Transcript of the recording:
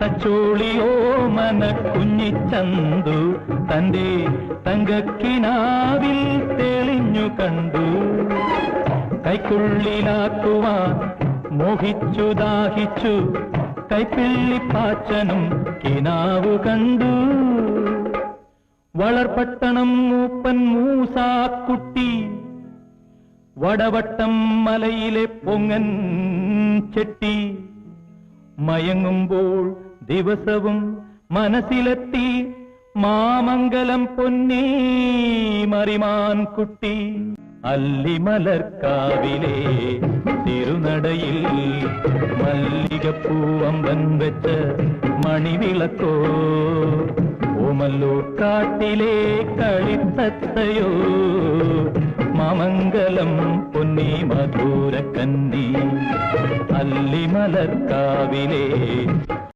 തച്ചോളിയോ മന കുഞ്ഞിച്ചന്തു തന്റെ തങ്കക്കിനാവിൽ തെളിഞ്ഞു കണ്ടു. കൈക്കുള്ളിലാക്കുവാൻ മോഹിച്ചു ദാഹിച്ചു കൈപ്പിള്ളിപ്പാച്ചനും കിനാവു കണ്ടു. വളർപട്ടണം മൂപ്പൻ മൂസാക്കുട്ടി വടവട്ടം മലയിലെ പൊങ്ങൻ ചെട്ടി മയങ്ങുമ്പോൾ ദിവസവും മനസ്സിലെത്തി മാമംഗലം പൊന്നേ മറിമാൻ കുട്ടി. അല്ലിമലർക്കാവിലെ തിരുനടയിൽ മല്ലികപ്പൂവമ്പൻ വെച്ച മണിവിളക്കോ ഓമല്ലൂർ കാട്ടിലെ കളിത്തത്തയോ മാമംഗലം പൊന്നി മധുരക്കന്നി. അല്ലിമലർക്കാവിലെ